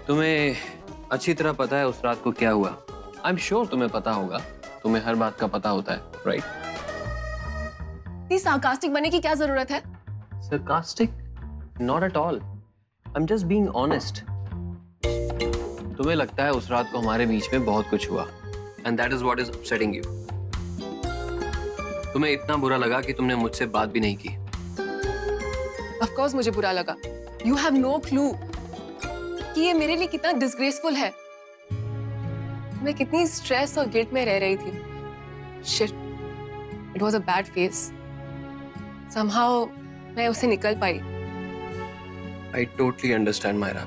तुम्हें अच्छी तरह पता है उस रात को क्या हुआ। आई एम श्योर तुम्हें पता होगा, तुम्हें हर बात का पता होता है, राइट? इतनी सार्कास्टिक बनने की क्या जरूरत है? Sarcastic? Not at all. I'm just being honest. तुम्हें लगता है उस रात को हमारे बीच में बहुत कुछ हुआ, and that is what is upsetting you. तुम्हें इतना बुरा लगा कि तुमने मुझसे बात भी नहीं की। Of course मुझे बुरा लगा। You have no clue कि ये मेरे लिए कितना डिसग्रेसफुल है। मैं कितनी स्ट्रेस और गिल्ट में रह रही थी। Shit, it was a bad phase. Somehow मैं उससे निकल पाई। I totally understand, Myra.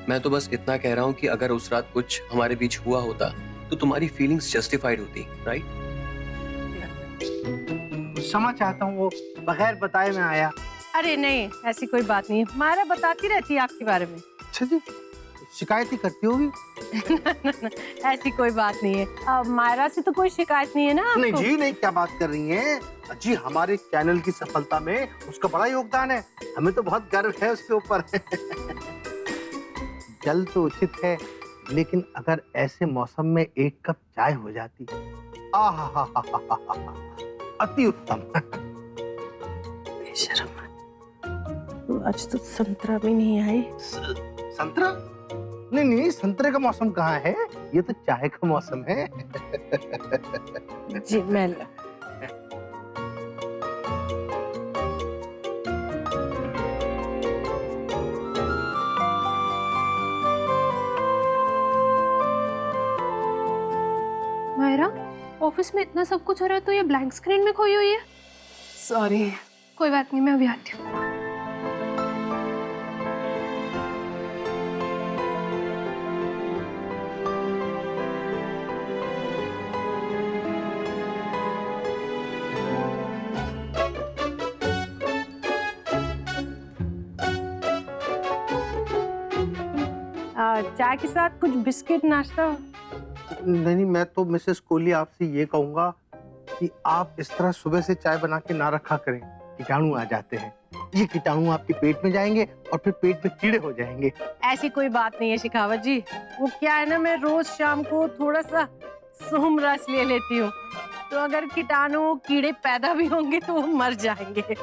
मैं तो बस इतना कह रहा हूँ कि अगर उस रात कुछ हमारे बीच हुआ होता तो तुम्हारी फीलिंग्स जस्टिफाइड होती, राइट? क्षमा चाहता हूँ, वो बगैर बताए मैं आया। अरे नहीं, ऐसी कोई बात नहीं है। मायरा बताती रहती है आपके बारे में। अच्छा जी, शिकायत ही करती होगी। ऐसी कोई बात नहीं है। मायरा से तो कोई शिकायत नहीं है ना आपको? नहीं जी नहीं, क्या बात कर रही हैं जी, हमारे चैनल की सफलता में उसका बड़ा योगदान है। हमें तो बहुत गर्व है उसके ऊपर। जल तो उचित है, लेकिन अगर ऐसे मौसम में एक कप चाय हो जाती, आहा, अति उत्तम। बेशर्म, आज तो संतरा भी नहीं आई। संतरा? नहीं नहीं, संतरे का मौसम कहाँ है, ये तो चाय का मौसम है। जी मैं मायरा, ऑफिस में इतना सब कुछ हो रहा है तो ये ब्लैंक स्क्रीन में खोई हुई है। Sorry. कोई बात नहीं, मैं अभी आती हूँ। चाय के साथ कुछ बिस्किट नाश्ता। नहीं, मैं तो मिसेस कोहली आपसे ये कहूंगा कि आप इस तरह सुबह से चाय बना के ना रखा करें, कीटाणु आ जाते हैं। ये कीटाणु आपके पेट में जाएंगे और फिर पेट में कीड़े हो जाएंगे। ऐसी कोई बात नहीं है शिखावत जी, वो क्या है ना, मैं रोज शाम को थोड़ा सा सोम रस ले लेती हूँ, तो अगर कीटाणु कीड़े पैदा भी होंगे तो वो मर जाएंगे।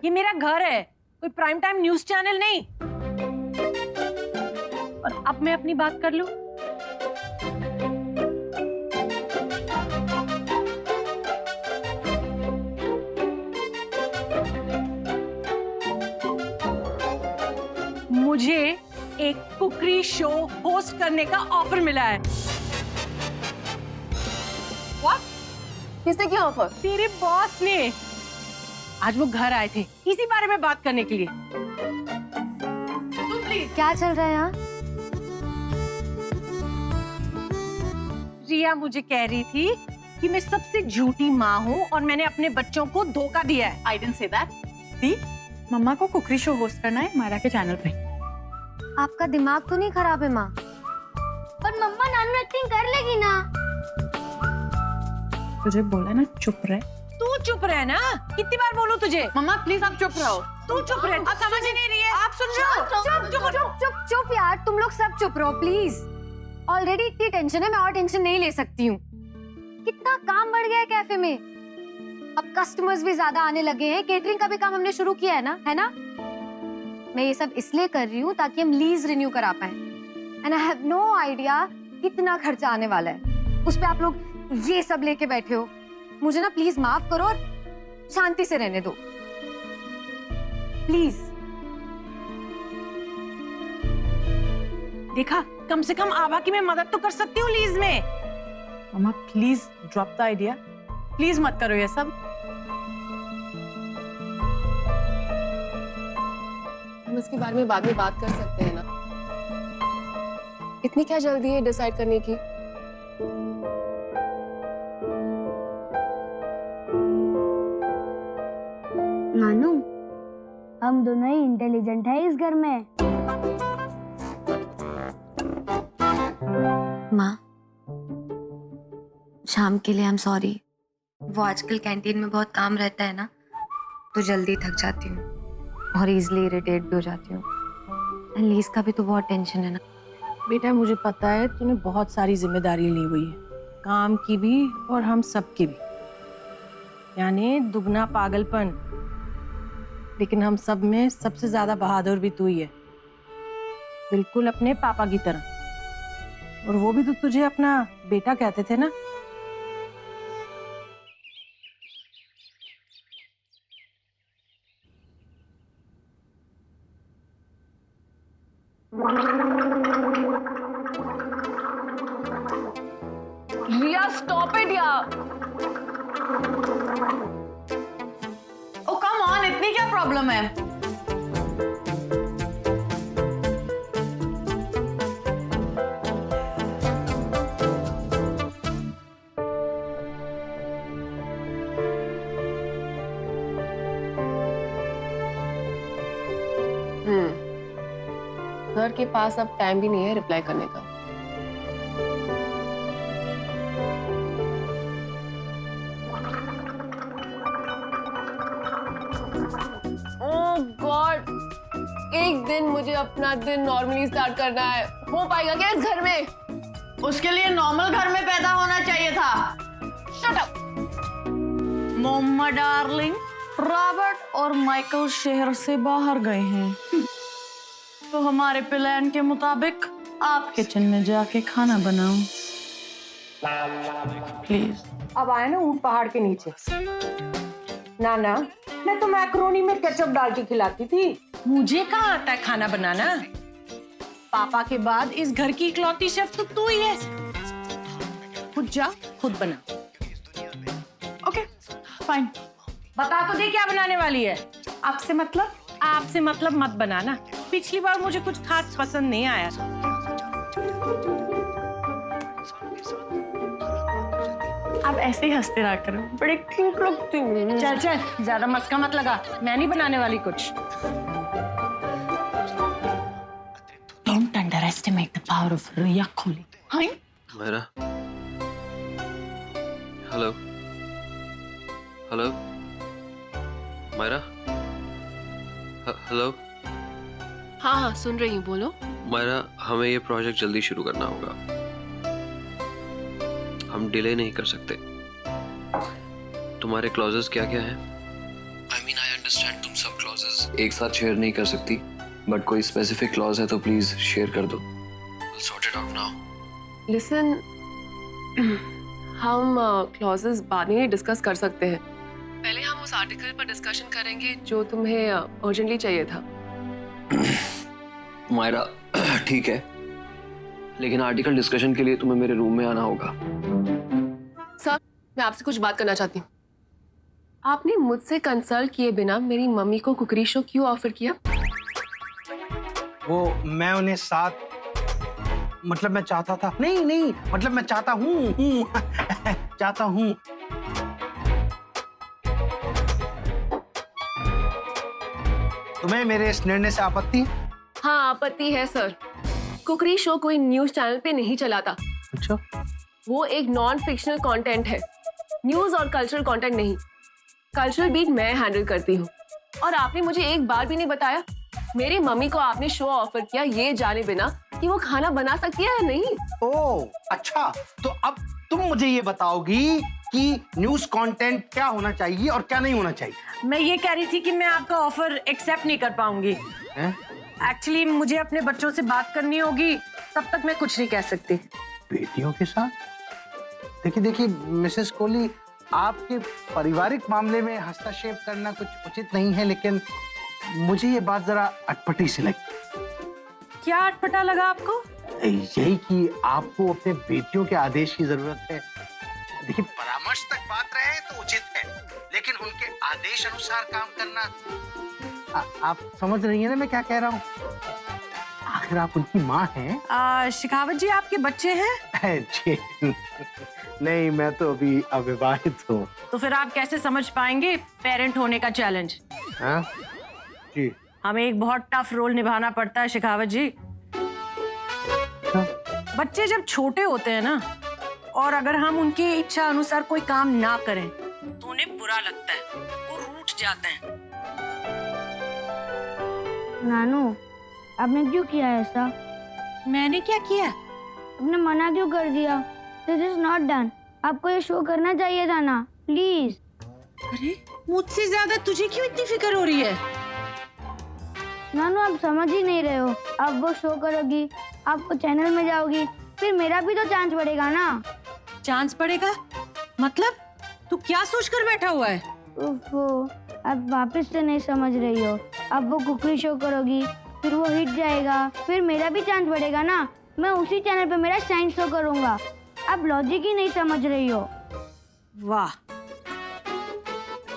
ये मेरा घर है, कोई प्राइम टाइम न्यूज चैनल नहीं। और अब मैं अपनी बात कर लूं। मुझे एक कुकरी शो होस्ट करने का ऑफर मिला है। What? किसने किया ऑफर? तेरे बॉस ने। आज वो घर आए थे इसी बारे में बात करने के लिए। तुम प्लीज। क्या चल रहा है यहाँ? रिया मुझे कह रही थी कि मैं सबसे झूठी माँ हूँ और मैंने अपने बच्चों को धोखा दिया है। I didn't say that. दी, मम्मा को कुकरी शो होस्ट करना है मायरा के चैनल पे। आपका दिमाग तो नहीं खराब है माँ? पर मम्मा नानू एक्टिंग कर लेगी ना? तुझे बोला ना चुप रहे। तू चुप रहे ना, कितनी बार बोलूं तुझे? मम्मा प्लीज आप चुप रहो। तू चुप रहे, आप समझ ही नहीं रही है। आप सुन रहे हो? चुप चुप चुप चुप चुप यार, तुम लोग सब चुप रहो प्लीज। ऑलरेडी इतनी टेंशन है, मैं और टेंशन नहीं ले सकती हूँ। कितना काम बढ़ गया है कैफे में। अब कस्टमर्स भी ज्यादा आने लगे हैं, केटरिंग का भी काम हमने शुरू किया है ना? मैं ये सब इसलिए कर रही हूँ ताकि हम लीज रिन्यू करा पाए। And I have no idea कितना खर्चा आने वाला है। उस पे आप लोग ये सब लेके बैठे हो। मुझे ना प्लीज माफ करो और शांति से रहने दो प्लीज। देखा, कम से कम आभा की मैं मदद तो कर सकती हूँ लीज में। Mamma please drop the idea, please मत करो ये सब। हम इसके बारे में बाद में बात कर सकते हैं ना? इतनी क्या जल्दी है डिसाइड करने की? नानू, हम दोनों ही इंटेलिजेंट है इस घर में। माँ, शाम के लिए आई एम सॉरी। वो आजकल कैंटीन में बहुत काम रहता है ना, तो जल्दी थक जाती हूँ। और इजीली इरिटेट भी हो जाती हूँ। लीज का भी तो बहुत टेंशन है ना। बेटा मुझे पता है तूने बहुत सारी जिम्मेदारी ली हुई है, काम की भी और हम सब की भी, यानी दुगना पागलपन। लेकिन हम सब में सबसे ज्यादा बहादुर भी तू ही है, बिल्कुल अपने पापा की तरह। और वो भी तो तुझे अपना बेटा कहते थे ना। रिया स्टॉप इट यार। ओ कम ऑन, इतनी क्या प्रॉब्लम है? सर के पास अब टाइम भी नहीं है रिप्लाई करने का। ओह गॉड, एक दिन मुझे अपना दिन नॉर्मली स्टार्ट करना है। हो पाएगा क्या इस घर में? उसके लिए नॉर्मल घर में पैदा होना चाहिए था। Shut up. Mamma darling, Robert और माइकल शहर से बाहर गए हैं, तो हमारे प्लान के मुताबिक आप किचन में जाके खाना बनाओ प्लीज। अब आए ना ऊंट पहाड़ के नीचे। ना ना, मैं तो मैक्रोनी में केचप डाल के खिलाती थी। मुझे कहाँ आता है खाना बनाना? पापा के बाद इस घर की इकलौती शेफ तो तू ही है। खुद जा, खुद बना। Okay fine. बता तो दे क्या बनाने वाली है। आपसे मतलब? आपसे मतलब मत बनाना। पिछली बार मुझे कुछ खास पसंद नहीं आया। आप ऐसे ही हंसते रहा करो, बड़े क्यूट लगते हो। चल चल, ज्यादा मस्का मत लगा, मैं नहीं बनाने वाली कुछ। Don't underestimate the power of Riya Kohli. हाँ? Myra, hello hello Myra, hello. हाँ हाँ सुन रही हूँ, बोलो। मायरा, हमें ये प्रोजेक्ट जल्दी शुरू करना होगा, हम डिले नहीं कर सकते। तुम्हारे क्लॉजेस क्या क्या हैं? I mean, I understand तुम सब क्लॉजेस एक साथ शेयर नहीं कर सकती, बट कोई स्पेसिफिक क्लॉज है तो प्लीज शेयर कर दो। We'll sort it out now. Listen, हम क्लॉजेस बाद में डिस्कस कर सकते हैं। पहले हम उस आर्टिकल पर डिस्कशन करेंगे जो तुम्हें अर्जेंटली चाहिए था। मायरा, ठीक है, लेकिन आर्टिकल डिस्कशन के लिए तुम्हें मेरे रूम में आना होगा। सर, मैं आपसे कुछ बात करना चाहती हूँ। आपने मुझसे कंसल्ट किए बिना मेरी मम्मी को कुकरी शो क्यों ऑफर किया? वो मैं उन्हें साथ, मतलब मैं चाहता था, नहीं नहीं, मतलब मैं चाहता हूँ चाहता हूँ। तुम्हें मेरे इस निर्णय से आपत्ति है? हाँ आपत्ति है सर। कुकरी शो कोई न्यूज चैनल पे नहीं चलाता। अच्छा, वो एक नॉन फिक्शनल कंटेंट है, न्यूज और कल्चरल कंटेंट नहीं। कल्चरल बीट मैं हैंडल करती हूँ। और आपने मुझे एक बार भी नहीं बताया मेरी मम्मी को आपने शो ऑफर किया ये जाने बिना कि वो खाना बना सकती है या नहीं। ओह अच्छा, तो अब तुम मुझे ये बताओगी कि न्यूज कंटेंट क्या होना चाहिए और क्या नहीं होना चाहिए। मैं ये कह रही थी कि मैं आपका ऑफर एक्सेप्ट नहीं कर पाऊंगी। एक्चुअली मुझे अपने बच्चों से बात करनी होगी, तब तक मैं कुछ नहीं कह सकती। बेटियों के साथ? देखिए देखिए मिसेस कोहली, आपके पारिवारिक मामले में हस्तक्षेप करना कुछ उचित नहीं है, लेकिन मुझे ये बात जरा अटपटी सी लगी। क्या अटपटा लगा आपको? यही कि आपको अपने बेटियों के आदेश की जरूरत है। देखिए परामर्श तक बात रहे तो उचित है, लेकिन उनके आदेश अनुसार काम करना, आप समझ रही हैं ना मैं क्या कह रहा हूँ? आखिर आप उनकी माँ हैं। शिखावत जी, आपके बच्चे हैं? जी नहीं, मैं तो अभी अविवाहित हूँ। तो फिर आप कैसे समझ पाएंगे पेरेंट होने का चैलेंज? हाँ जी, हमें एक बहुत टफ रोल निभाना पड़ता है शिखावत जी। बच्चे जब छोटे होते हैं ना, और अगर हम उनकी इच्छा अनुसार कोई काम ना करें तो उन्हें बुरा लगता है, वो रूठ जाते हैं। नानू, आपने क्यों किया ऐसा? मैंने क्या किया? आपने मना क्यों कर दिया? This is not done. आपको ये शो करना चाहिए था ना, प्लीज। अरे मुझसे ज्यादा तुझे क्यों इतनी फिक्र हो रही है? नानू, आप समझ ही नहीं रहे हो। आप वो शो करोगी, आप वो चैनल में जाओगी, फिर मेरा भी तो चांस पड़ेगा ना। चांस पड़ेगा? मतलब तू क्या सोच कर बैठा हुआ है? ओफो, आप वापस से नहीं समझ रही हो। आप वो कुकरी शो करोगी, फिर वो हिट जाएगा, फिर मेरा भी चांस बढ़ेगा ना। मैं उसी चैनल पे मेरा साइंस शो करूंगा। आप लॉजिक ही नहीं समझ रही हो। वाह,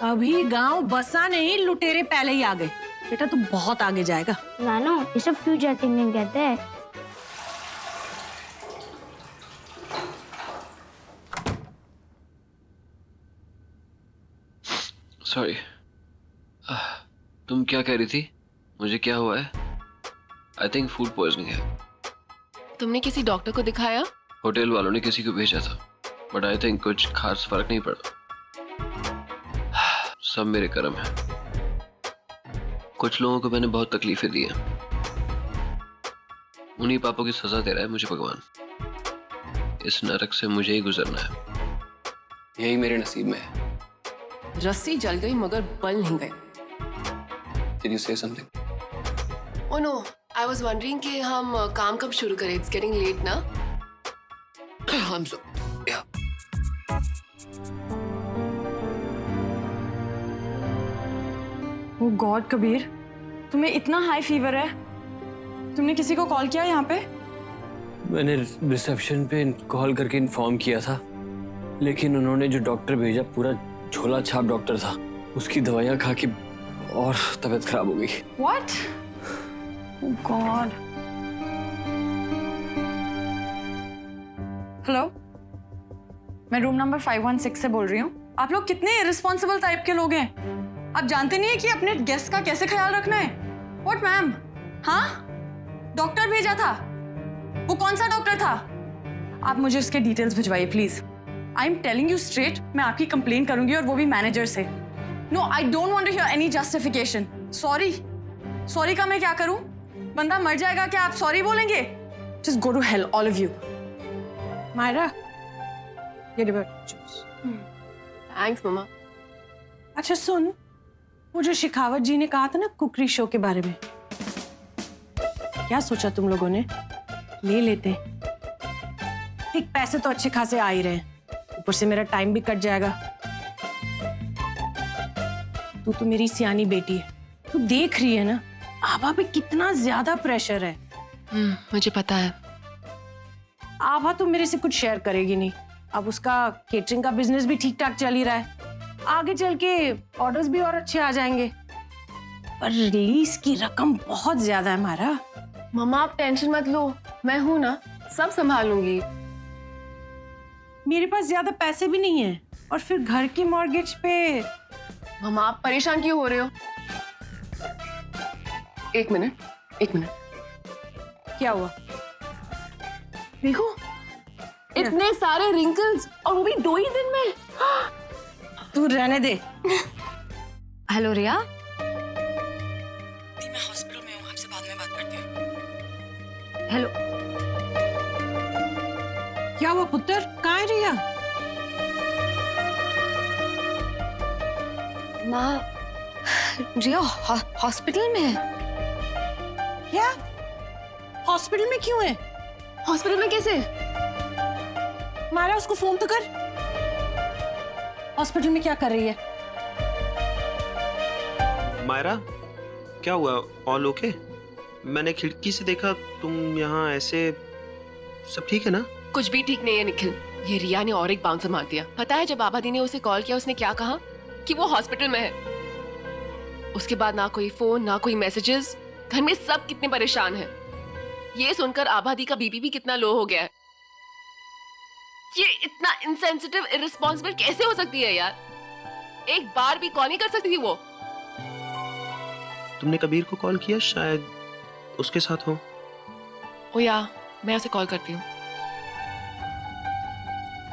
अभी गांव बसा नहीं, लुटेरे पहले ही आ गए। बेटा तू बहुत आगे जाएगा। नानू, ये सब फ्यूचर थिंकिंग कहते हैं। सॉरी, तुम क्या कह रही थी? मुझे क्या हुआ है? आई थिंक फूड पॉइजनिंग है। तुमने किसी डॉक्टर को दिखाया? होटल वालों ने किसी को भेजा था, बट आई थिंक कुछ खास फर्क नहीं पड़ा। सब मेरे कर्म है। कुछ लोगों को मैंने बहुत तकलीफें दी हैं। उन्हीं पापों की सजा दे रहा है मुझे भगवान। इस नरक से मुझे ही गुजरना है, यही मेरे नसीब में है। रस्सी जल गई मगर बल नहीं गए। Did you say something? Oh no, I was wondering कि हम काम कब शुरू करें? It's getting late ना? I'm so yeah. Oh god Kabir, तुम्हें इतना हाई फीवर है? तुमने किसी को कॉल किया यहाँ पे? मैंने रिसेप्शन पे कॉल करके इन्फॉर्म किया था, लेकिन उन्होंने जो डॉक्टर भेजा पूरा झोला छाप डॉक्टर था। उसकी दवाइयाँ खा के और तबीयत खराब हो गई। What? Oh God. हेलो, मैं रूम नंबर 516 से बोल रही हूँ। आप लोग कितने इररिस्पॉन्सिबल टाइप के लोग हैं? आप जानते नहीं है कि अपने गेस्ट का कैसे ख्याल रखना है? What ma'am? हाँ? डॉक्टर भेजा था? वो कौन सा डॉक्टर था? आप मुझे उसके डिटेल्स भिजवाइए please. I am telling you straight, मैं आपकी कंप्लेन करूंगी और वो भी मैनेजर से। No, I don't want to hear any justification. Sorry का मैं क्या करूं? बंदा मर जाएगा क्या आप सॉरी बोलेंगे? Just go to hell all of you. Myra, ये जूस। Thanks मम्मा। अच्छा सुन, वो जो शिखावत जी ने कहा था ना कुकरी शो के बारे में, क्या सोचा तुम लोगों ने? ले लेते। ठीक, पैसे तो अच्छे खासे आ ही रहे हैं, ऊपर से मेरा टाइम भी कट जाएगा। तू तो मेरी सियानी बेटी है, तू देख रही है ना आभा पे कितना ज्यादा प्रेशर है। मुझे पता है। आभा तो मेरे से कुछ शेयर करेगी नहीं। अब उसका केटरिंग का बिजनेस भी ठीक ठाक चल ही रहा है, आगे चल के ऑर्डर्स भी और अच्छे आ जाएंगे। पर रिलीज की रकम बहुत ज्यादा है हमारा। मम्मा आप टेंशन मत लो, मैं हूं ना, सब संभाल लूंगी। मेरे पास ज्यादा पैसे भी नहीं है, और फिर घर की मॉर्गेज पे। मम्मा आप परेशान क्यों हो रहे हो? एक मिनट। क्या हुआ? देखो, इतने सारे रिंकल्स, और वो भी 2 ही दिन में। तू रहने दे। हेलो रिया, मैं हॉस्पिटल में हूँ, आपसे बाद में बात करती हूँ। हेलो। क्या हुआ पुत्र, कहाँ है रिया? माँ, रिया हॉस्पिटल में है। क्या? हॉस्पिटल में क्यों है? हॉस्पिटल में कैसे? मारा, उसको फोन तो कर। हॉस्पिटल में क्या कर रही है? मायरा, क्या हुआ? All okay? मैंने खिड़की से देखा तुम यहाँ ऐसे। सब ठीक है ना? कुछ भी ठीक नहीं है निखिल। ये रिया ने और एक बाउंसर मार दिया। पता है जब आबादी ने उसे कॉल किया उसने क्या कहा? कि वो हॉस्पिटल में है। उसके बाद ना कोई फोन ना कोई मैसेजेस। घर में सब कितने परेशान हैं। ये सुनकर आबादी का बीपी भी कितना लो हो गया है। ये इतना इनसेंसिटिव इररिस्पॉन्सिबल कैसे हो सकती है यार? एक बार भी कॉल नहीं कर सकती थी वो? तुमने कबीर को कॉल किया? शायद उसके साथ हो। ओ या, मैं उसे कॉल करती हूँ।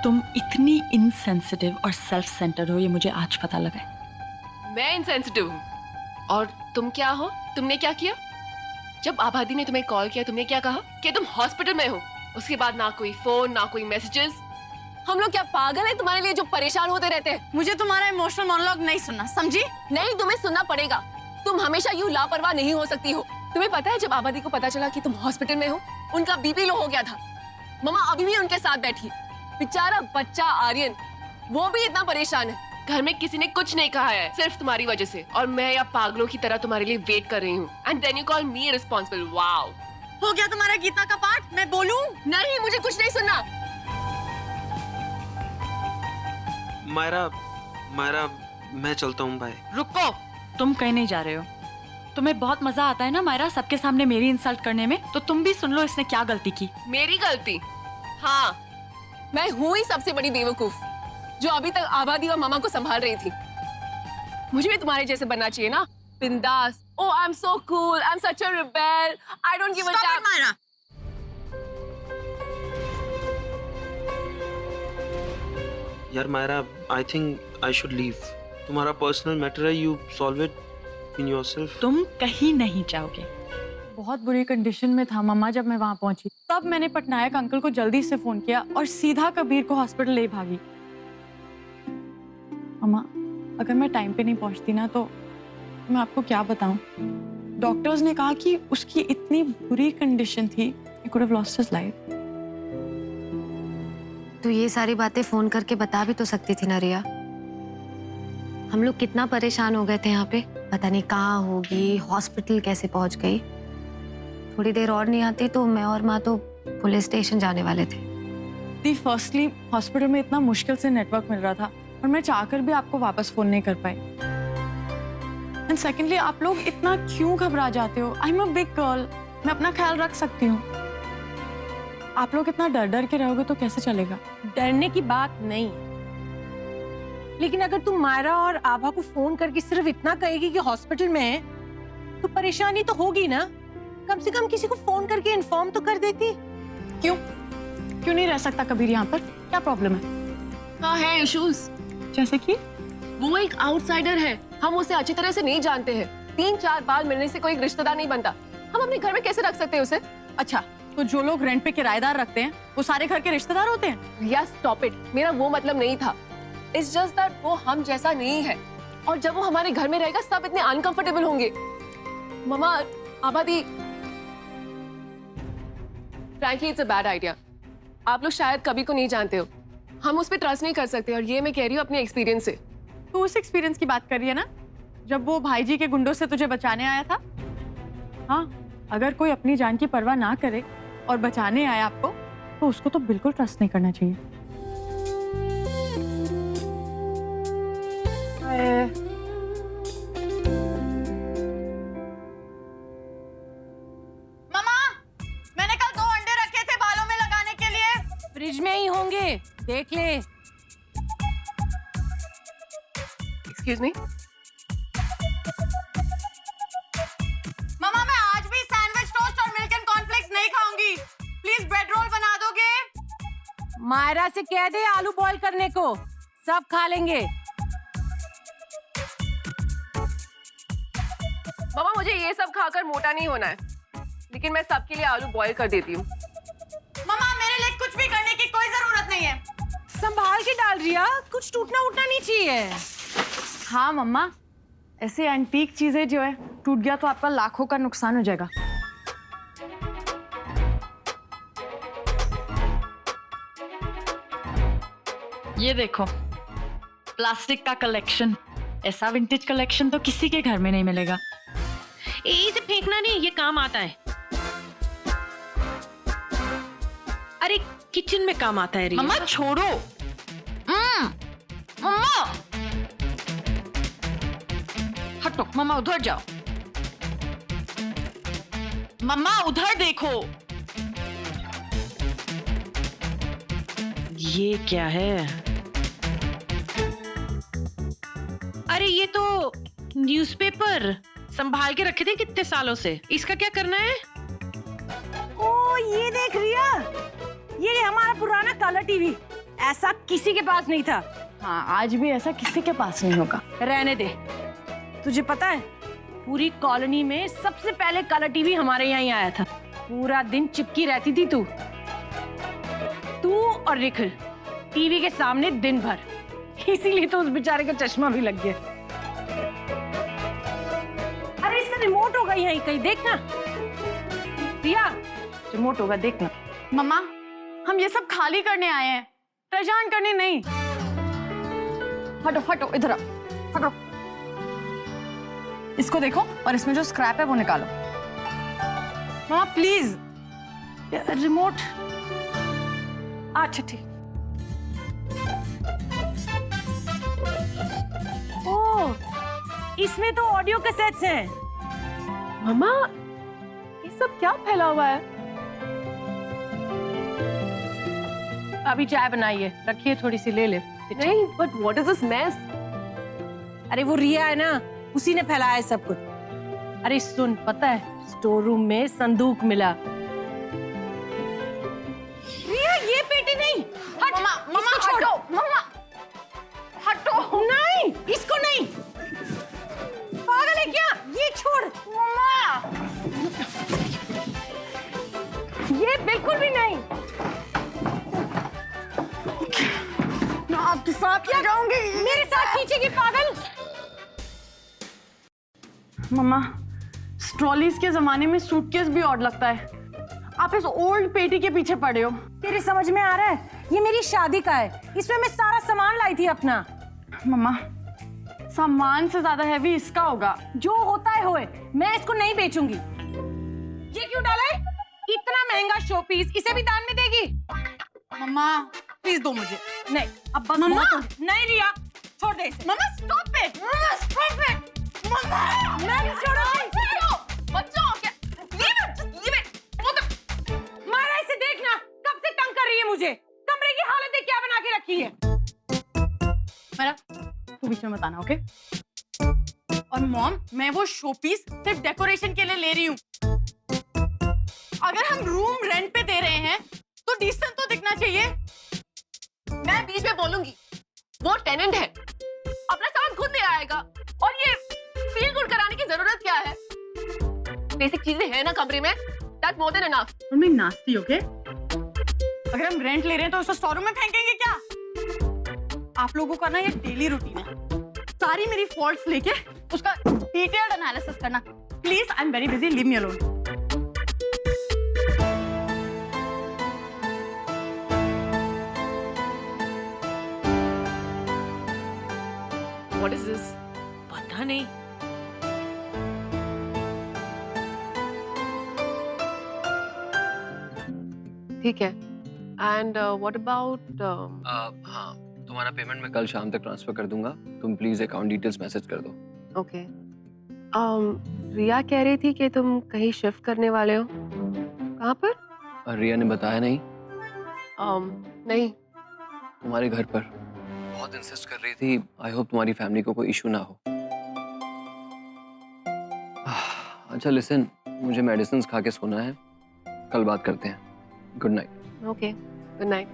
तुम इतनी इनसेंसिटिव और सेल्फ सेंटर्ड हो, ये मुझे आज पता लगा है। मैं इनसेंसिटिव हूँ और तुम क्या हो? तुमने क्या किया? जब आबादी ने तुम्हें कॉल किया तुमने क्या कहा कि तुम हॉस्पिटल में हो? उसके बाद ना कोई फोन ना कोई मैसेजेस। हम लोग क्या पागल है तुम्हारे लिए जो परेशान होते रहते हैं? मुझे तुम्हारा इमोशनल मोनोलॉग नहीं सुनना, समझी? नहीं, तुम्हें सुनना पड़ेगा। तुम हमेशा यूं लापरवाह नहीं हो सकती हो। तुम्हें पता है जब आबादी को पता चला कि तुम हॉस्पिटल में हो, उनका बीपी लो हो गया था। मम्मा अभी भी उनके साथ बैठी है। बेचारा बच्चा आर्यन, वो भी इतना परेशान है। घर में किसी ने कुछ नहीं कहा है, सिर्फ तुम्हारी वजह से, और मैं या पागलों की तरह तुम्हारे लिए वेट कर रही हूँ। And then you call me responsible. Wow, हो गया तुम्हारा गीता का पाठ? मैं बोलूं? नहीं, मुझे कुछ नहीं सुनना। मायरा मैं चलता हूँ, बाय। रुको, तुम कहीं नहीं जा रहे हो। तुम्हें बहुत मजा आता है ना मायरा सबके सामने मेरी इंसल्ट करने में, तो तुम भी सुन लो इसने क्या गलती की। मेरी गलती? हाँ, मैं हूँ ही सबसे बड़ी बेवकूफ जो अभी तक आबादी और मामा को संभाल रही थी। मुझे भी तुम्हारे जैसे बनना चाहिए ना, बिंदास। Oh, I am so cool, I am such a rebel, I don't give a damn. Myra, यार Myra, I think I should leave. तुम्हारा पर्सनल मैटर है, you solve it in yourself. तुम कहीं नहीं जाओगे। बहुत बुरी कंडीशन में था मम्मा जब मैं वहां पहुंची। तब मैंने पटनायक अंकल को जल्दी से फोन किया और सीधा कबीर को हॉस्पिटल ले भागी। मम्मा, अगर मैं टाइम पे नहीं पहुंचती ना तो मैं आपको क्या बताऊं। डॉक्टर्स ने कहा कि उसकी इतनी बुरी कंडीशन थी, he could have lost his life. तो ये सारी बातें फोन करके बता भी तो सकती थी ना रिया। हम लोग कितना परेशान हो गए थे यहाँ पे, पता नहीं कहाँ होगी, हॉस्पिटल कैसे पहुंच गई। थोड़ी देर और नहीं आती तो मैं और माँ तो पुलिस स्टेशन जाने वाले थे। फर्स्टली हॉस्पिटल में इतना मुश्किल से नेटवर्क मिल रहा था और मैं चाहकर भी आपको वापस फोन नहीं कर पाई। एंड सेकेंडली, आप लोग इतना क्यों घबरा जाते हो? I am a big girl, मैं अपना ख्याल रख सकती हूँ। आप लोग इतना डर डर के रहोगे तो कैसे चलेगा? डरने की बात नहीं है, लेकिन अगर तुम मायरा और आभा को फोन करके सिर्फ इतना कहेगी कि हॉस्पिटल में है, तो परेशानी तो होगी ना। कम से कम किसी को फोन करके इन्फॉर्म तो कर देती। क्यों नहीं रह सकता कबीर यहाँ पर? क्या प्रॉब्लम है? हाँ है इश्यूज। जैसे कि वो एक आउटसाइडर है, हम उसे अच्छी तरह से नहीं जानते हैं। 3-4 बार मिलने से कोई रिश्तेदार नहीं बनता। हम अपने घर में कैसे रख सकते हैं उसे? अच्छा, तो जो लोग रेंट पे किराएदार रखते हैं वो सारे घर के रिश्तेदार होते हैं? या स्टॉप इट, मेरा वो मतलब नहीं था। इट्स जस्ट दैट वो हम जैसा नहीं है, और जब वो हमारे घर में रहेगा सब इतने अनकंफर्टेबल होंगे। ममा, आबादी, frankly it's a bad idea. आप लोग शायद कभी को नहीं जानते हो, हम उस पर ट्रस्ट नहीं कर सकते, और ये मैं कह रही हूँ अपने एक्सपीरियंस से। तो उस एक्सपीरियंस की बात कर रही है ना, जब वो भाई जी के गुंडों से तुझे बचाने आया था? हाँ, अगर कोई अपनी जान की परवाह ना करे और बचाने आया आपको, तो उसको तो बिल्कुल ट्रस्ट नहीं करना चाहिए। मामा, मैंने कल 2 अंडे रखे थे बालों में लगाने के लिए। फ्रिज में ही होंगे, देख ले। Excuse me. मामा, मैं आज भी सैंडविच, टोस्ट और मिल्क एंड कॉर्नफ्लेक्स नहीं खाऊंगी। प्लीज ब्रेड रोल बना दोगे? मायरा से कह दे आलू बॉईल करने को, सब खा लेंगे। ममा, मुझे ये सब खाकर मोटा नहीं होना है, लेकिन मैं सबके लिए आलू बॉईल कर देती हूँ। मामा, मेरे लिए कुछ भी करने की कोई जरूरत नहीं है। संभाल के डाल रिया, कुछ टूटना उटना नहीं चाहिए। हाँ मम्मा, ऐसे एंटीक चीजें जो है टूट गया तो आपका लाखों का नुकसान हो जाएगा। ये देखो, प्लास्टिक का कलेक्शन। ऐसा विंटेज कलेक्शन तो किसी के घर में नहीं मिलेगा। इसे फेंकना नहीं, ये काम आता है। अरे किचन में काम आता है रिया। मम्मा छोड़ो। मम्मा हटो, मम्मा उधर जाओ। मम्मा उधर देखो। ये क्या है? अरे ये तो न्यूज़पेपर संभाल के रखे थे कितने सालों से। इसका क्या करना है? ओ ये देख रिया, ये हमारा पुराना कलर टीवी, ऐसा किसी के पास नहीं था। हाँ, आज भी ऐसा किसी के पास नहीं होगा। रहने दे। तुझे पता है पूरी कॉलोनी में सबसे पहले कलर टीवी हमारे यहाँ ही आया था। पूरा दिन चिपकी रहती थी तू और निखिल टीवी के सामने दिन भर, इसीलिए तो उस बेचारे का चश्मा भी लग गया। अरे इसका रिमोट होगा यहीं कहीं, देखना प्रिया, रिमोट होगा देखना। मम्मा, हम ये सब खाली करने आए हैं, परेशान करने नहीं। हटो हटो, इधर आओ, हटो। इसको देखो और इसमें जो स्क्रैप है वो निकालो। मम्मा प्लीज, रिमोट, अच्छा ठीक। ओह, इसमें तो ऑडियो कैसेट्स हैं। मम्मा, ये सब क्या फैला हुआ है? अभी चाय बनाइए, रखिए थोड़ी सी, ले ले। नहीं, but what is this mess? अरे वो रिया है ना, उसी ने फैलाया है सब कुछ। अरे सुन, पता है स्टोर रूम में संदूक मिला। रिया, ये पेटी नहीं। हट, मम्मा मम्मा हटो, मम्मा हटो। नहीं, इसको नहीं। पागल है क्या? ये छोड़। मम्मा, ये बिल्कुल भी नहीं। मैं आपके साथ ले जाऊंगी। मेरे साथ खींचेगी पागल। मम्मा, स्ट्रॉलीज के जमाने में सूटकेस भी ऑड लगता है, आप इस ओल्ड पेटी के पीछे पड़े हो। तेरे समझ में आ रहा है? ये मेरी शादी का है, इसमें मैं सारा सामान लाई थी अपना। मम्मा, सामान से ज्यादा हैवी इसका होगा। जो होता है होए, मैं इसको नहीं बेचूंगी। ये क्यों डाला है? इतना महंगा शो पीस, इसे भी दान में देगी? मम्मा प्लीज दो मुझे। नहीं, अब बस मम्मा! बहुत हो- नहीं रिया, छोड़ दे इसे। Mamma stop it, mamma stop it. Mamma, मैं नहीं छोड़ूंगी। बच्चों क्या, leave it, just leave it. मारा, इसे देखना, कब से तंग कर रही है मुझे। कमरे की हालत देख क्या बना के रखी है। मेरा तू बीच में बताना, ओके? और मॉम, मैं वो शो पीस सिर्फ डेकोरेशन के लिए ले रही हूँ। अगर हम रूम रेंट पे दे रहे हैं तो डिसेंट तो दिखना चाहिए। मैं बीच में बोलूंगी, वो टेनेंट है, अपना सामान खुद ले आएगा, और ये फील गुड कराने की जरूरत क्या है? बेसिक चीजें हैं ना कमरे में, दैट्स मोर देन एनफ। और मैं नास्ती, ओके? अगर हम रेंट ले रहे हैं तो उसको स्टोर रूम में फेंकेंगे क्या? आप लोगों का ना ये डेली रूटीन है, सारी मेरी फॉल्ट्स लेके उसका डिटेल्ड एनालिसिस करना। Please, I am very busy, leave me alone. What is this? पता नहीं। ठीक है। एंड व्हाट अबाउट हाँ, तुम्हारा पेमेंट मैं कल शाम तक ट्रांसफर कर दूंगा। तुम प्लीज अकाउंट डिटेल्स मैसेज कर दो। ओके। रिया कह रही थी कि तुम कहीं शिफ्ट करने वाले हो, कहाँ पर? और रिया ने बताया नहीं? नहीं। तुम्हारे घर पर बहुत इंसिस्ट कर रही थी। आई होप तुम्हारी फैमिली को कोई इशू ना हो। अच्छा लिसन, मुझे मेडिसिन खा के सोना है, कल बात करते हैं। Good night. Okay, good night.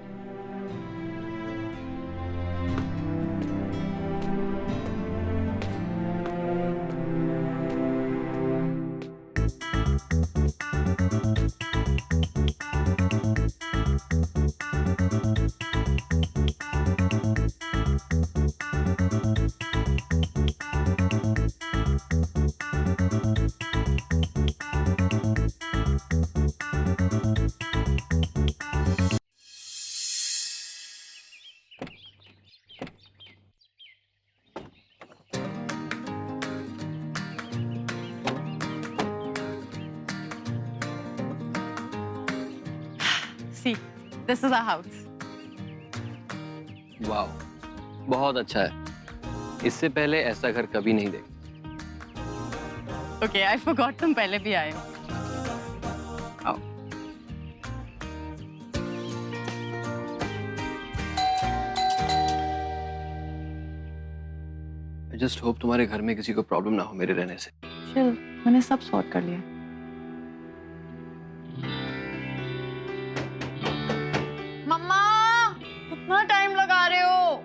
See, this is our house. वाह, बहुत अच्छा है। इससे पहले ऐसा घर कभी नहीं देखा। Okay, I forgot तुम पहले भी आए हो। आओ। I just hope तुम्हारे घर में किसी को प्रॉब्लम ना हो मेरे रहने से। Chill, मैंने सब सॉर्ट कर लिया। मम्मा, कितना टाइम लगा रहे हो?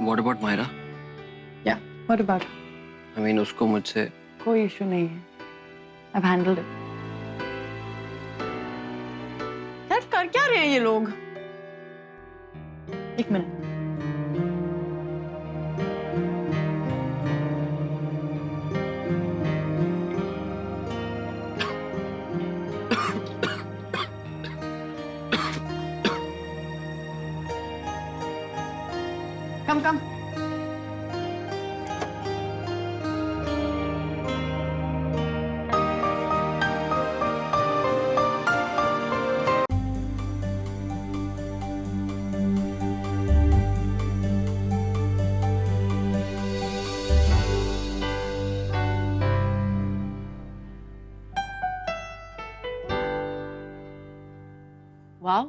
What about Myra? Yeah. What about? I mean, उसको मुझसे कोई इशू नहीं है. I've handled it. यार कर क्या रहे हैं ये लोग? एक मिनट. Come. वाह,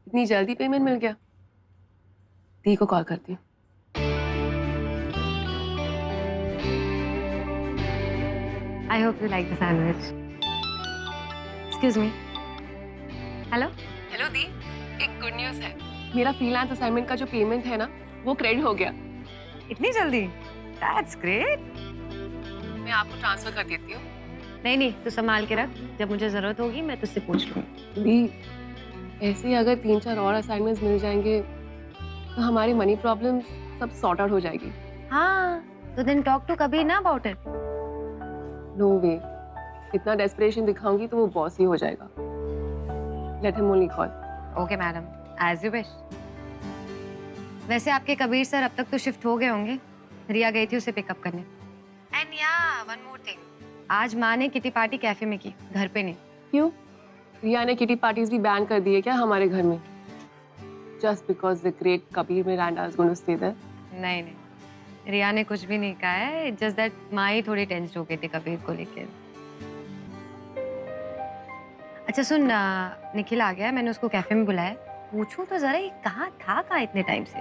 इतनी जल्दी पेमेंट मिल गया। दी को कॉल करती हूँ। I hope you like the sandwich. Excuse me. Hello? Hello दी, एक गुड न्यूज़ है। मेरा फ्रीलांस असाइनमेंट का जो पेमेंट है ना, वो क्रेडिट हो गया। इतनी जल्दी? That's great. मैं आपको ट्रांसफर कर देती हूँ। नहीं, तू संभाल के रख। जब मुझे जरूरत होगी मैं तुझसे पूछ लूँगी। दी, ऐसे ही अगर 3-4 और असाइनमेंट्स मिल जाएंगे, तो हमारी मनी प्रॉब्लम सब सॉर्ट आउट हो जाएगी। हाँ, तो then talk to कबीर ना about it. नो वे, इतना डेस्परेशन दिखाऊंगी तो वो बॉस ही हो जाएगा। Let him only call. Okay, madam. As you wish. वैसे आपके कबीर सर अब तक तो शिफ्ट हो गए होंगे। रिया गई थी उसे पिकअप करने। And yeah, one more thing. आज माँ ने किटी पार्टी कैफे में की, घर पे नहीं। क्यों? रिया ने किटी पार्टीज भी बैन कर दी है क्या हमारे घर में? Just because the great Kabir Miranda is going to stay there? नहीं, रिया ने कुछ भी नहीं कहा है। Just that माँ ही थोड़ी टेंस हो गई थी कबीर को लेकर। अच्छा सुन, निखिल आ गया, मैंने उसको कैफे में बुलाया। पूछूं तो जरा ये कहाँ था इतने टाइम से?